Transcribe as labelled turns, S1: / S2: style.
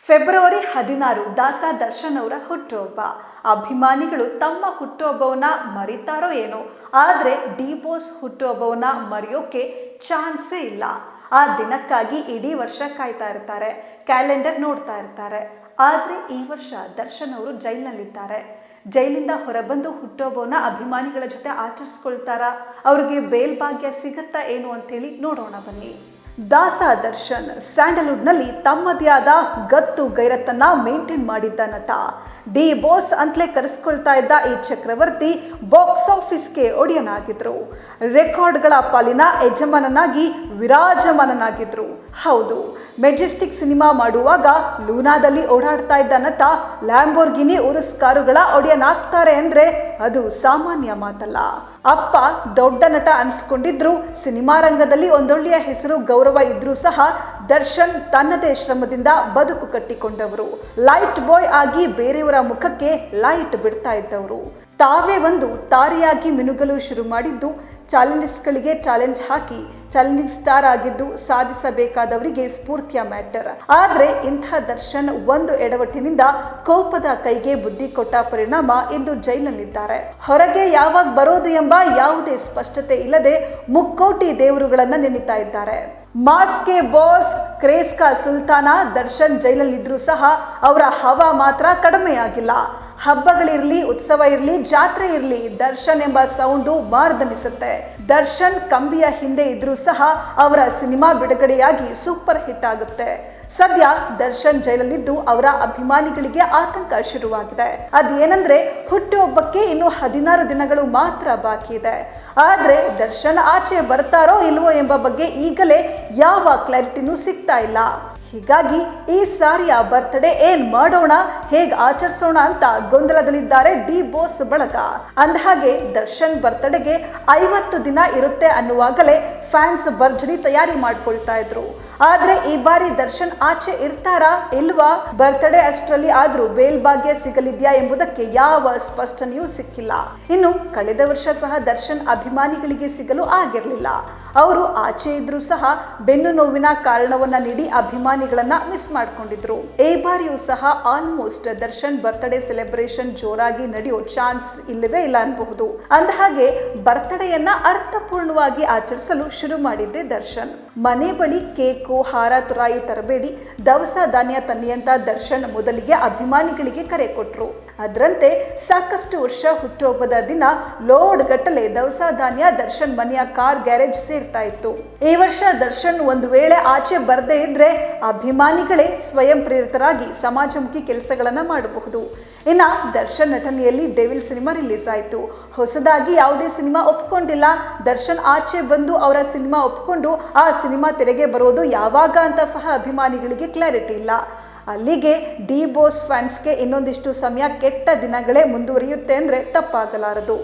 S1: February 16 ದಾಸ ದರ್ಶನ್ ಅವರ ಹುಟ್ಟುಹಬ್ಬ. ಅಭಿಮಾನಿಗಳು ತಮ್ಮ ಹುಟ್ಟುಹಬ್ಬವನ್ನ ಮರಿತಾರೋ ಏನೋ, ಆದರೆ ಡಿ ಬಾಸ್ ಹುಟ್ಟುಹಬ್ಬವನ್ನ ಮರೆಯೋಕೆ ಚಾನ್ಸೇ ಇಲ್ಲ. ಆ ದಿನಕ್ಕಾಗಿ ಇಡೀ ವರ್ಷ ಕಾಯ್ತಾ ಇರ್ತಾರೆ, ಕ್ಯಾಲೆಂಡರ್ ನೋಡ್ತಾ ಇರ್ತಾರೆ. ಆದರೆ ಈ ವರ್ಷ ದರ್ಶನ್ ಅವರು ಜೈಲಿನಲ್ಲಿದ್ದಾರೆ. ಜೈಲಿಂದ ಹೊರಬಂದು ಹುಟ್ಟುಹಬ್ಬವನ್ನ ಅಭಿಮಾನಿಗಳ ಜೊತೆ ಆಚರಿಸ್ಕೊಳ್ತಾರಾ, ಅವ್ರಿಗೆ ಬೇಲ್ ಭಾಗ್ಯ ಸಿಗತ್ತಾ ಏನು ಅಂತೇಳಿ ನೋಡೋಣ ಬನ್ನಿ. ದಾಸ ದರ್ಶನ್ ಸ್ಯಾಂಡಲ್ವುಡ್ನಲ್ಲಿ ತಮ್ಮದೇ ಆದ ಗತ್ತು ಗೈರತ್ತನ್ನ ಮೇಂಟೈನ್ ಮಾಡಿದ್ದ ನಟ. ಡಿ ಬಾಸ್ ಅಂತಲೇ ಕರೆಸ್ಕೊಳ್ತಾ ಇದ್ದ ಈ ಚಕ್ರವರ್ತಿ ಬಾಕ್ಸ್ ಆಫೀಸ್ಗೆ ಒಡೆಯನಾಗಿದ್ರು. ರೆಕಾರ್ಡ್ಗಳ ಪಾಲಿನ ಯಜಮಾನನಾಗಿ ವಿರಾಜಮಾನನಾಗಿದ್ರು. ಹೌದು, ಮೆಜೆಸ್ಟಿಕ್ ಸಿನಿಮಾ ಮಾಡುವಾಗ ಲೂನಾದಲ್ಲಿ ಓಡಾಡ್ತಾ ಇದ್ದ ನಟ ಲ್ಯಾಂಬೋರ್ಗಿನಿ ಉರುಸ್ ಕಾರುಗಳ ಒಡೆಯನಾಗ್ತಾರೆ ಅಂದ್ರೆ ಅದು ಸಾಮಾನ್ಯ ಮಾತಲ್ಲ. ಅಪ್ಪ ದೊಡ್ಡ ನಟ ಅನ್ಸ್ಕೊಂಡಿದ್ರು, ಸಿನಿಮಾ ರಂಗದಲ್ಲಿ ಒಂದೊಳ್ಳೆಯ ಹೆಸರು ಗೌರವ ಇದ್ರೂ ಸಹ ದರ್ಶನ್ ತನ್ನದೇ ಶ್ರಮದಿಂದ ಬದುಕು ಕಟ್ಟಿಕೊಂಡವರು. ಲೈಟ್ ಬಾಯ್ ಆಗಿ ಬೇರೆಯವರ ಮುಖಕ್ಕೆ ಲೈಟ್ ಬಿಡ್ತಾ ಇದ್ದವರು. ತಾವೇ ಒಂದು ತಾರೆಯಾಗಿ ಮಿನುಗಲು ಶುರು ಮಾಡಿದ್ದು, ಚಾಲೆಂಜಸ್ಗಳಿಗೆ ಚಾಲೆಂಜ್ ಹಾಕಿ ಚಾಲೆಂಜಿಂಗ್ ಸ್ಟಾರ್ ಆಗಿದ್ದು ಸಾಧಿಸಬೇಕಾದವರಿಗೆ ಸ್ಫೂರ್ತಿಯ ಮ್ಯಾಟರ್. ಆದ್ರೆ ಇಂಥ ದರ್ಶನ್ ಒಂದು ಎಡವಟ್ಟಿನಿಂದ ಕೋಪದ ಕೈಗೆ ಬುದ್ಧಿ ಕೊಟ್ಟ ಪರಿಣಾಮ ಇಂದು ಜೈಲಿನಲ್ಲಿದ್ದಾರೆ. ಹೊರಗೆ ಯಾವಾಗ ಬರೋದು ಎಂಬ ಯಾವುದೇ ಸ್ಪಷ್ಟತೆ ಇಲ್ಲದೆ ಮುಕ್ಕೋಟಿ ದೇವರುಗಳನ್ನ ನೆನೀತಾ ಇದ್ದಾರೆ. ಮಾಸ್ ಕೆ ಬಾಸ್, ಕ್ರೇಜ್ ಕಾ ಸುಲ್ತಾನ ದರ್ಶನ್ ಜೈಲಲ್ಲಿದ್ರೂ ಸಹ ಅವರ ಹವಾ ಮಾತ್ರ ಕಡಿಮೆಯಾಗಿಲ್ಲ. ಹಬ್ಬಗಳಿರ್ಲಿ, ಉತ್ಸವ ಇರಲಿ, ಜಾತ್ರೆ ಇರಲಿ, ದರ್ಶನ್ ಎಂಬ ಸೌಂಡು ಮಾರ್ದನಿಸುತ್ತೆ. ದರ್ಶನ್ ಕಂಬಿಯ ಹಿಂದೆ ಇದ್ರೂ ಸಹ ಅವರ ಸಿನಿಮಾ ಬಿಡುಗಡೆಯಾಗಿ ಸೂಪರ್ ಹಿಟ್ ಆಗುತ್ತೆ. ಸದ್ಯ ದರ್ಶನ್ ಜೈಲಲ್ಲಿದ್ದು ಅವರ ಅಭಿಮಾನಿಗಳಿಗೆ ಆತಂಕ ಶುರುವಾಗಿದೆ. ಅದೇನಂದ್ರೆ ಹುಟ್ಟುಹಬ್ಬಕ್ಕೆ ಇನ್ನು 16 ದಿನಗಳು ಮಾತ್ರ ಬಾಕಿ ಇದೆ. ಆದ್ರೆ ದರ್ಶನ್ ಆಚೆ ಬರ್ತಾರೋ ಇಲ್ವೋ ಎಂಬ ಬಗ್ಗೆ ಈಗಲೇ ಯಾವ ಕ್ಲಾರಿಟಿನೂ ಸಿಗ್ತಾ ಇಲ್ಲ. ಹೀಗಾಗಿ ಈ ಸಾರಿಯ ಬರ್ತ್ಡೇ ಏನ್ ಮಾಡೋಣ, ಹೇಗ್ ಆಚರಿಸೋಣ ಅಂತ ಗೊಂದಲದಲ್ಲಿದ್ದಾರೆ ಡಿ ಬಾಸ್ ಬಳಗ. ಅಂದಹಾಗೆ ದರ್ಶನ್ ಬರ್ತ್ಡೇಗೆ 50 ದಿನ ಇರುತ್ತೆ ಅನ್ನುವಾಗಲೇ ಫ್ಯಾನ್ಸ್ ಭರ್ಜರಿ ತಯಾರಿ ಮಾಡ್ಕೊಳ್ತಾ ಇದ್ರು. ಆದ್ರೆ ಈ ಬಾರಿ ದರ್ಶನ್ ಆಚೆ ಇರ್ತಾರಾ ಇಲ್ವಾ, ಬರ್ತ್ಡೇ ಅಷ್ಟರಲ್ಲಿ ಆದ್ರೂ ಬೇಲ್ ಭಾಗ್ಯ ಸಿಗಲಿದ್ಯಾ ಎಂಬುದಕ್ಕೆ ಯಾವ ಸ್ಪಷ್ಟನೆಯೂ ಸಿಕ್ಕಿಲ್ಲ. ಇನ್ನು ಕಳೆದ ವರ್ಷ ಸಹ ದರ್ಶನ್ ಅಭಿಮಾನಿಗಳಿಗೆ ಸಿಗಲು ಆಗಿರಲಿಲ್ಲ. ಅವರು ಆಚೆ ಇದ್ರೂ ಸಹ ಬೆನ್ನು ನೋವಿನ ಕಾರಣವನ್ನ ನೀಡಿ ಅಭಿಮಾನಿಗಳನ್ನ ಮಿಸ್ ಮಾಡ್ಕೊಂಡಿದ್ರು. ಈ ಬಾರಿಯೂ ಸಹ ಆಲ್ಮೋಸ್ಟ್ ದರ್ಶನ್ ಬರ್ತ್ಡೇ ಸೆಲೆಬ್ರೇಷನ್ ಜೋರಾಗಿ ನಡೆಯೋ ಚಾನ್ಸ್ ಇಲ್ಲವೇ ಇಲ್ಲ ಅನ್ಬಹುದು. ಅಂದಹಾಗೆ ಬರ್ತ್ಡೇಯನ್ನ ಅರ್ಥಪೂರ್ಣವಾಗಿ ಆಚರಿಸಲು ಶುರು ಮಾಡಿದ್ದೆ ದರ್ಶನ್. ಮನೆ ಬಳಿ ಕೇಕು, ಹಾರ, ತುರಾಯಿ ತರಬೇಡಿ, ದವಸ ಧಾನ್ಯ ತನ್ನಿ ಅಂತ ದರ್ಶನ್ ಮೊದಲಿಗೆ ಅಭಿಮಾನಿಗಳಿಗೆ ಕರೆ ಕೊಟ್ರು. ಅದರಂತೆ ಸಾಕಷ್ಟು ವರ್ಷ ಹುಟ್ಟುಹಬ್ಬದ ದಿನ ಲೋಡ್ ಗಟ್ಟಲೆ ದವಸ ಧಾನ್ಯ ದರ್ಶನ್ ಮನೆಯ ಕಾರ್ ಗ್ಯಾರೇಜ್ ಸೇರ್ತಾ ಇತ್ತು. ಈ ವರ್ಷ ದರ್ಶನ್ ಒಂದು ವೇಳೆ ಆಚೆ ಬರದೇ ಇದ್ರೆ ಅಭಿಮಾನಿಗಳೇ ಸ್ವಯಂ ಪ್ರೇರಿತರಾಗಿ ಸಮಾಜಮುಖಿ ಕೆಲಸಗಳನ್ನ ಮಾಡಬಹುದು. ಇನ್ನ ದರ್ಶನ್ ನಟನೆಯಲ್ಲಿ ಡೆವಿಲ್ ಸಿನಿಮಾ ರಿಲೀಸ್ ಆಯಿತು. ಹೊಸದಾಗಿ ಯಾವುದೇ ಸಿನಿಮಾ ಒಪ್ಕೊಂಡಿಲ್ಲ. ದರ್ಶನ್ ಆಚೆ ಬಂದು ಅವರ ಸಿನಿಮಾ ಒಪ್ಕೊಂಡು ಆ ಸಿನಿಮಾ ತೆರೆಗೆ ಬರೋದು ಯಾವಾಗ ಅಂತ ಸಹ ಅಭಿಮಾನಿಗಳಿಗೆ ಕ್ಲಾರಿಟಿ ಇಲ್ಲ. ಅಲ್ಲಿಗೆ ಡಿ ಬಾಸ್ ಫ್ಯಾನ್ಸ್ಗೆ ಇನ್ನೊಂದಿಷ್ಟು ಸಮಯ ಕೆಟ್ಟ ದಿನಗಳೇ ಮುಂದುವರಿಯುತ್ತೆ ಅಂದ್ರೆ ತಪ್ಪಾಗಲಾರದು.